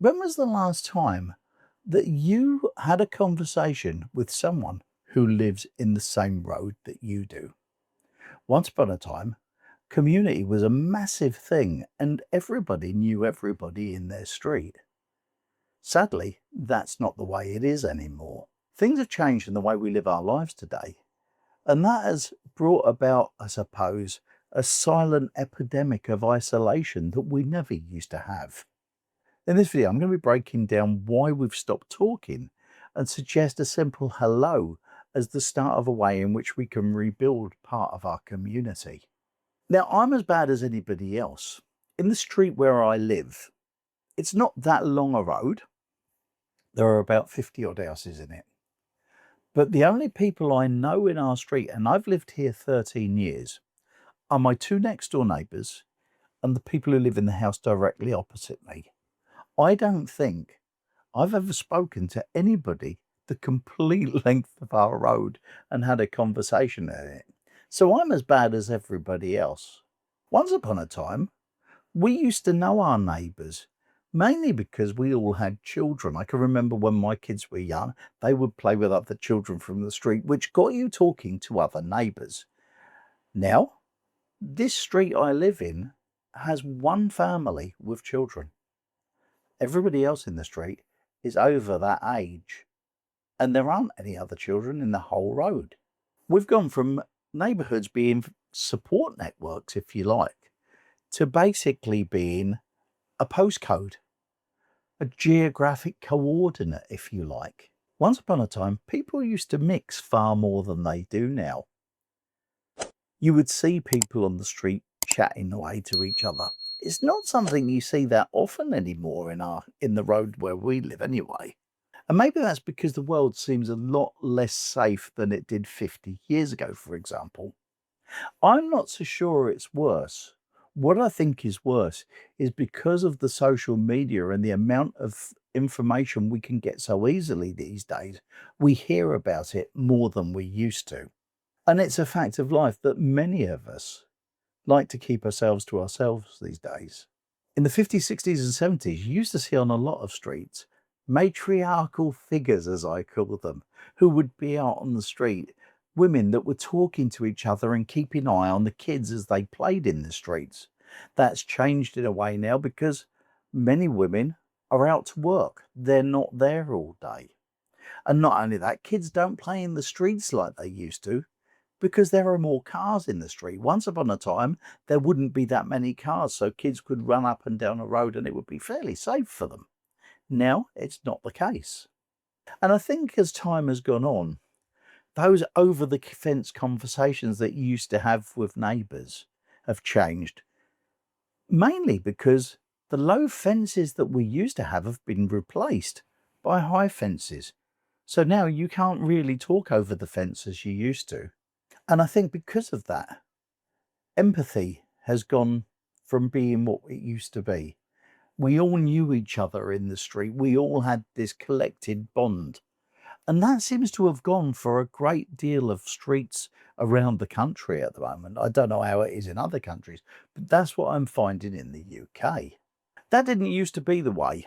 When was the last time that you had a conversation with someone who lives in the same road that you do? Once upon a time, community was a massive thing and everybody knew everybody in their street. Sadly, that's not the way it is anymore. Things have changed in the way we live our lives today, and that has brought about, I suppose, a silent epidemic of isolation that we never used to have. In this video, I'm going to be breaking down why we've stopped talking and suggest a simple hello as the start of a way in which we can rebuild part of our community. Now, I'm as bad as anybody else. In the street where I live, it's not that long a road. There are about 50 odd houses in it. But the only people I know in our street, and I've lived here 13 years, are my two next door neighbours and the people who live in the house directly opposite me. I don't think I've ever spoken to anybody the complete length of our road and had a conversation in it. So I'm as bad as everybody else. Once upon a time, we used to know our neighbours, mainly because we all had children. I can remember when my kids were young, they would play with other children from the street, which got you talking to other neighbours. Now, this street I live in has one family with children. Everybody else in the street is over that age, and there aren't any other children in the whole road. We've gone from neighbourhoods being support networks, if you like, to basically being a postcode, a geographic coordinate, if you like. Once upon a time, people used to mix far more than they do now. You would see people on the street chatting away to each other. It's not something you see that often anymore in the road where we live anyway. And maybe that's because the world seems a lot less safe than it did 50 years ago, for example. I'm not so sure it's worse. What I think is worse is because of the social media and the amount of information we can get so easily these days, we hear about it more than we used to. And it's a fact of life that many of us like to keep ourselves to ourselves these days. In the 50s, 60s, and 70s, you used to see on a lot of streets matriarchal figures, as I call them, who would be out on the street, women that were talking to each other and keeping an eye on the kids as they played in the streets. That's changed in a way now because many women are out to work. They're not there all day. And not only that, kids don't play in the streets like they used to, because there are more cars in the street. Once upon a time, there wouldn't be that many cars, so kids could run up and down a road and it would be fairly safe for them. Now, it's not the case. And I think as time has gone on, those over the fence conversations that you used to have with neighbours have changed, mainly because the low fences that we used to have been replaced by high fences. So now you can't really talk over the fence as you used to. And I think because of that, empathy has gone from being what it used to be. We all knew each other in the street. We all had this collected bond. And that seems to have gone for a great deal of streets around the country at the moment. I don't know how it is in other countries, but that's what I'm finding in the UK. That didn't used to be the way.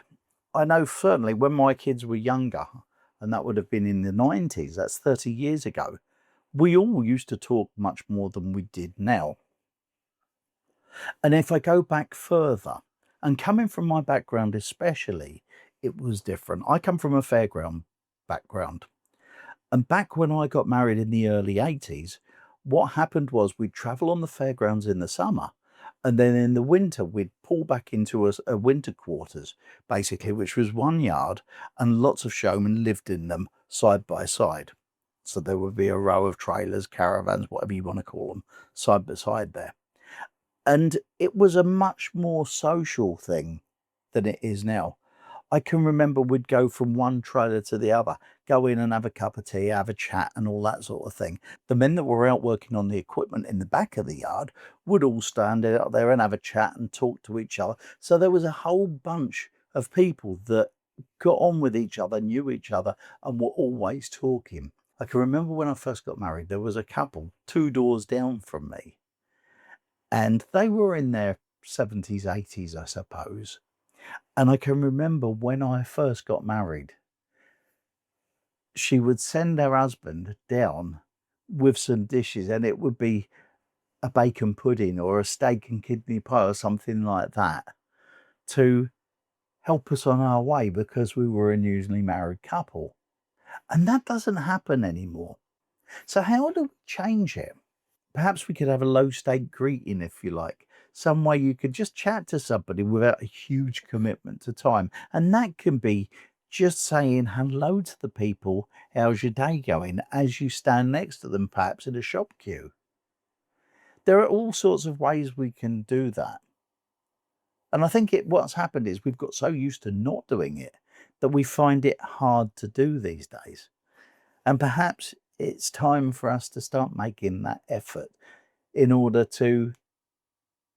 I know certainly when my kids were younger, and that would have been in the 90s, that's 30 years ago, we all used to talk much more than we did now. And if I go back further, and coming from my background especially, it was different. I come from a fairground background. And back when I got married in the early 80s, what happened was we'd travel on the fairgrounds in the summer. And then in the winter, we'd pull back into a winter quarters, basically, which was one yard, and lots of showmen lived in them side by side. So there would be a row of trailers, caravans, whatever you want to call them, side by side there. And it was a much more social thing than it is now. I can remember we'd go from one trailer to the other, go in and have a cup of tea, have a chat and all that sort of thing. The men that were out working on the equipment in the back of the yard would all stand out there and have a chat and talk to each other. So there was a whole bunch of people that got on with each other, knew each other, and were always talking. I can remember when I first got married, there was a couple 2 doors down from me, and they were in their 70s, 80s, I suppose. And I can remember when I first got married, she would send her husband down with some dishes, and it would be a bacon pudding or a steak and kidney pie or something like that to help us on our way because we were a newly married couple. And that doesn't happen anymore. So, how do we change it? Perhaps we could have a low stake greeting, if you like. Some way you could just chat to somebody without a huge commitment to time. And that can be just saying hello to the people, how's your day going, as you stand next to them, perhaps in a shop queue. There are all sorts of ways we can do that. And I think what's happened is we've got so used to not doing it that we find it hard to do these days. And perhaps it's time for us to start making that effort in order to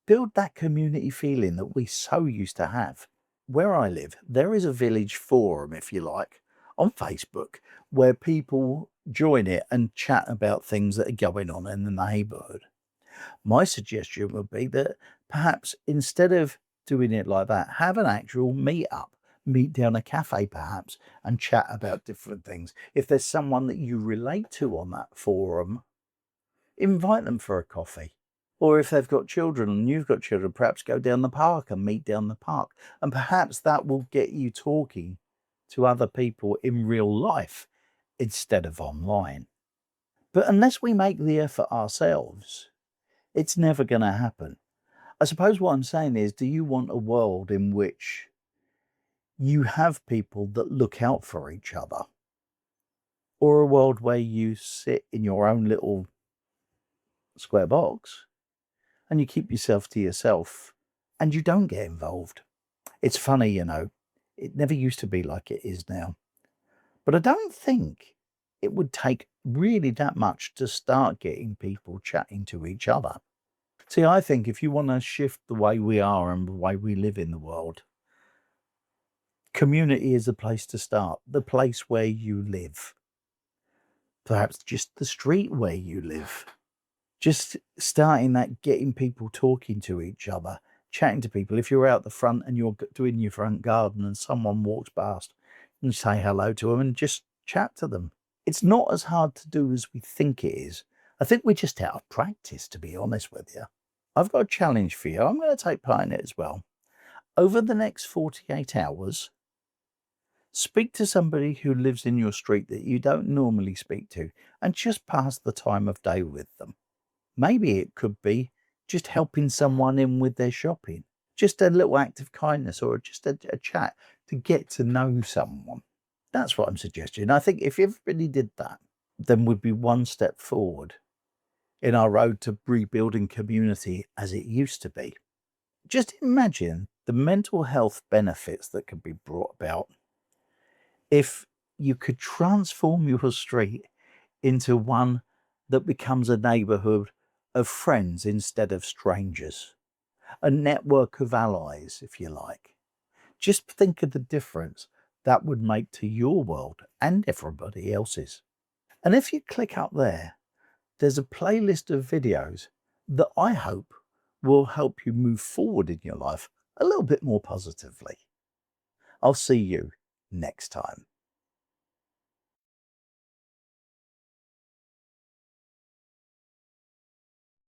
build that community feeling that we so used to have. Where I live, there is a village forum, if you like, on Facebook where people join it and chat about things that are going on in the neighbourhood. My suggestion would be that perhaps instead of doing it like that, have an actual meet up, meet down a cafe perhaps, and chat about different things. If there's someone that you relate to on that forum, invite them for a coffee. Or if they've got children and you've got children, perhaps go down the park and meet down the park. And perhaps that will get you talking to other people in real life instead of online. But unless we make the effort ourselves, it's never going to happen. I suppose what I'm saying is, do you want a world in which you have people that look out for each other? Or a world where you sit in your own little square box and you keep yourself to yourself and you don't get involved? It's funny, it never used to be like it is now. But I don't think it would take really that much to start getting people chatting to each other. See, I think if you want to shift the way we are and the way we live in the world, community is the place to start, the place where you live. Perhaps just the street where you live. Just starting that, getting people talking to each other, chatting to people. If you're out the front and you're doing your front garden and someone walks past, and say hello to them and just chat to them. It's not as hard to do as we think it is. I think we're just out of practice, to be honest with you. I've got a challenge for you. I'm going to take part in it as well. Over the next 48 hours, speak to somebody who lives in your street that you don't normally speak to and just pass the time of day with them. Maybe it could be just helping someone in with their shopping, just a little act of kindness or just a chat to get to know someone. That's what I'm suggesting. I think if everybody did that, then we'd be one step forward in our road to rebuilding community as it used to be. Just imagine the mental health benefits that could be brought about if you could transform your street into one that becomes a neighbourhood of friends instead of strangers, a network of allies, if you like. Just think of the difference that would make to your world and everybody else's. And if you click up there, there's a playlist of videos that I hope will help you move forward in your life a little bit more positively. I'll see you next time.